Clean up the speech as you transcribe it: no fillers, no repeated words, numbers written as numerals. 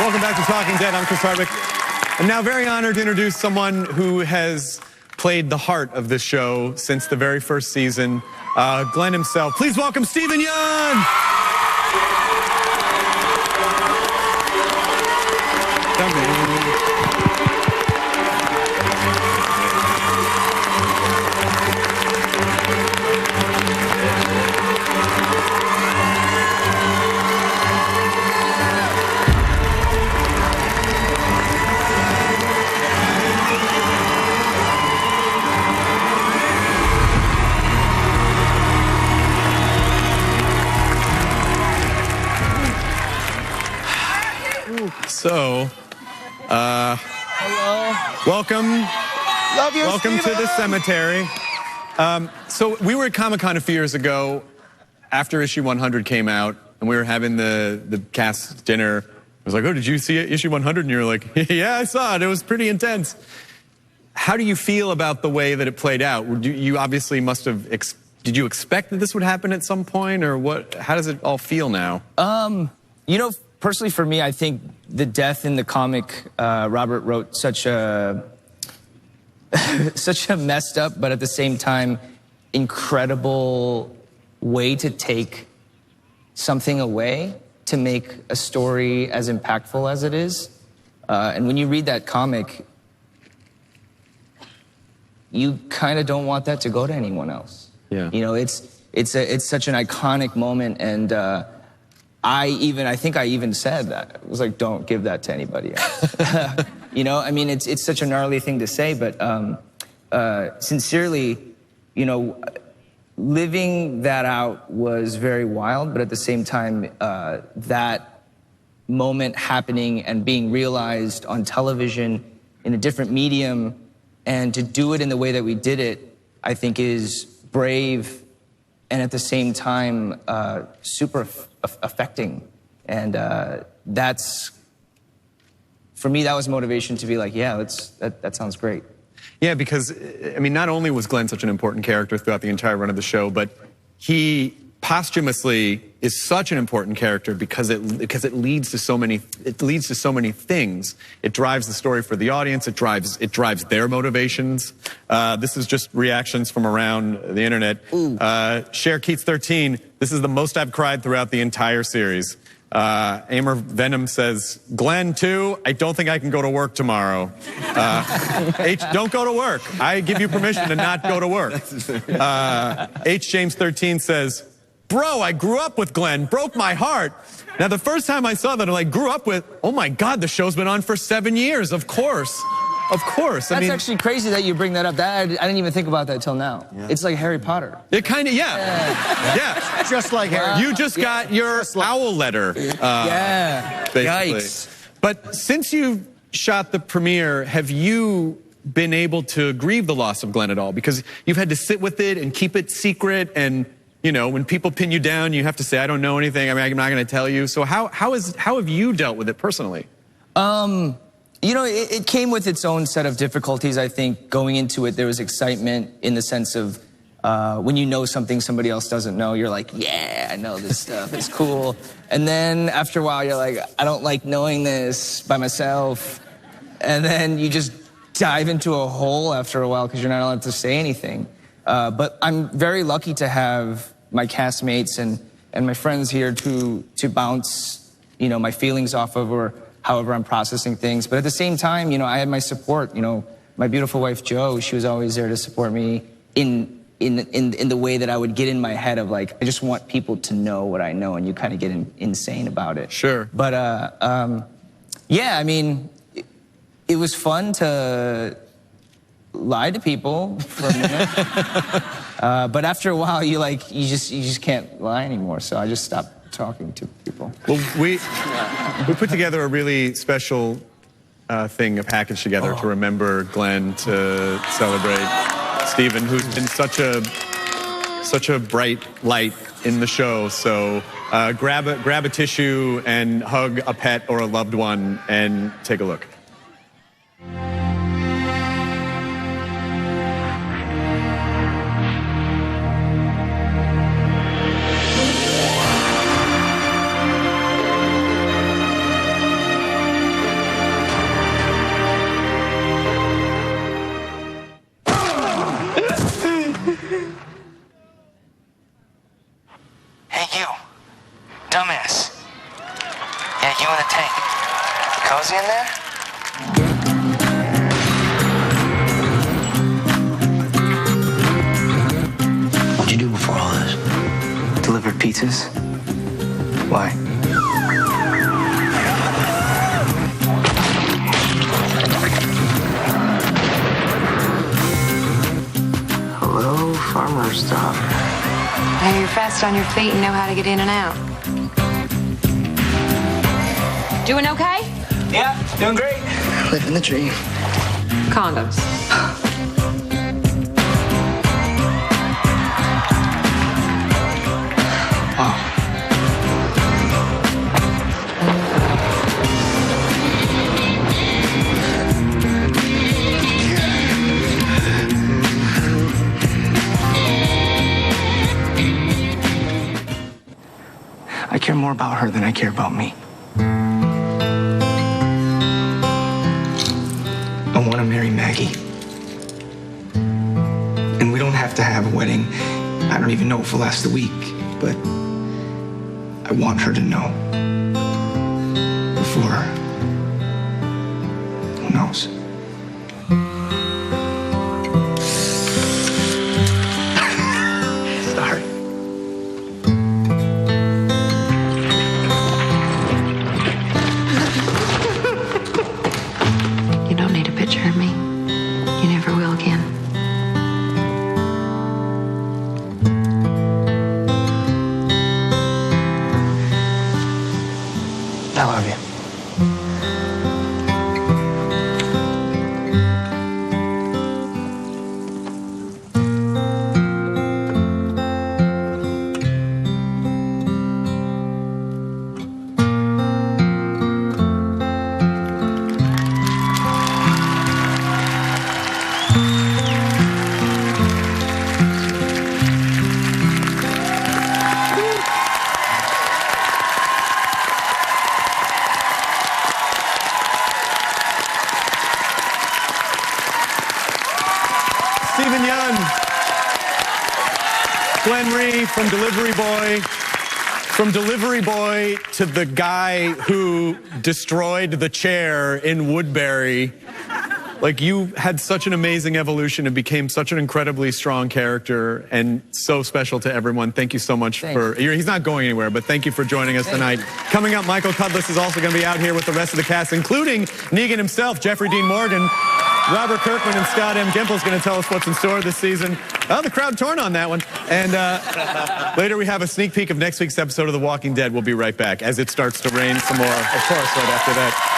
Welcome back to Talking Dead. I'm Chris Hardwick. I'm now very honored to introduce someone who has played the heart of this show since the very first season, Glenn himself. Please welcome Stephen Yeun. Come in. So, hello. Welcome. Love you, Welcome Steven. to the cemetery. So we were at Comic-Con a few years ago after issue 100 came out, and we were having the cast dinner. I was like, oh, did you see issue 100? And you were like, yeah, I saw it. It was pretty intense. How do you feel about the way that it played out? You obviously must have, did you expect that this would happen at some point, or what? How does it all feel now? You know, personally for me, I think the death in the comic, Robert wrote such a messed up, but at the same time, incredible way to take something away to make a story as impactful as it is. And when you read that comic, you kind of don't want that to go to anyone else. Yeah. You know, it's such an iconic moment, and I think I even said that. It was like, don't give that to anybody else. You know, I mean, it's such a gnarly thing to say, but sincerely, you know, living that out was very wild, but at the same time, that moment happening and being realized on television in a different medium, and to do it in the way that we did it, I think is brave and at the same time super affecting. And that's, for me, that was motivation to be like, yeah, that sounds great. Yeah, because, I mean, not only was Glenn such an important character throughout the entire run of the show, but he posthumously is such an important character because it leads to so many things. It drives the story for the audience. It drives their motivations. This is just reactions from around the internet. Cher Keats 13. This is the most I've cried throughout the entire series. Amer Venom says, Glenn too, I don't think I can go to work tomorrow. H, don't go to work. I give you permission to not go to work. H James 13 says, bro, I grew up with Glenn, broke my heart. Now, the first time I saw that, I grew up with, oh my God, the show's been on for 7 years, of course. Of course. That's actually crazy that you bring that up. I didn't even think about that till now. Yeah. It's like Harry Potter. It kind of, yeah. Just like Harry. You just got your owl letter. Basically. Yikes. But since you shot the premiere, have you been able to grieve the loss of Glenn at all? Because you've had to sit with it and keep it secret, and you know, when people pin you down, you have to say, I don't know anything. I mean, I'm not going to tell you. So how have you dealt with it personally? You know, it came with its own set of difficulties. I think going into it, there was excitement in the sense of when you know something somebody else doesn't know, you're like, yeah, I know this stuff. It's cool. And then after a while, you're like, I don't like knowing this by myself. And then you just dive into a hole after a while because you're not allowed to say anything. But I'm very lucky to have my castmates and my friends here to bounce, you know, my feelings off of, or however I'm processing things. But at the same time, you know, I had my support. You know, my beautiful wife, Jo, she was always there to support me in the way that I would get in my head of like, I just want people to know what I know, and you kind of get insane about it. Sure. But yeah, I mean, it was fun to lie to people for a minute. But after a while, you just can't lie anymore. So I just stopped talking to people. Well, we put together a really special thing, a package together to remember Glenn, to celebrate Stephen, who's been such a bright light in the show. So grab a tissue and hug a pet or a loved one and take a look. dumbass. Yeah, you in the tank. Cozy in there? What'd you do before all this? Delivered pizzas. Why? Hello, farmer stop. I hear you're fast on your feet and know how to get in and out. Doing okay? Yeah, doing great. Living the dream. Condoms. Wow. I care more about her than I care about me. I want to marry Maggie. And we don't have to have a wedding. I don't even know if it'll last a week, but I want her to know. Before, who knows? Sorry. You don't need a picture of me. You never will again. I love you. Stephen Young, Glenn Rhee from Delivery Boy to the guy who destroyed the chair in Woodbury. Like, you had such an amazing evolution and became such an incredibly strong character and so special to everyone. Thank you so much for, he's not going anywhere, but thank you for joining us tonight. Coming up, Michael Cudlitz is also going to be out here with the rest of the cast, including Negan himself, Jeffrey Dean Morgan, Robert Kirkman, and Scott M. Gimple's going to tell us what's in store this season. Oh, the crowd torn on that one. And later we have a sneak peek of next week's episode of The Walking Dead. We'll be right back as it starts to rain some more, of course, right after that.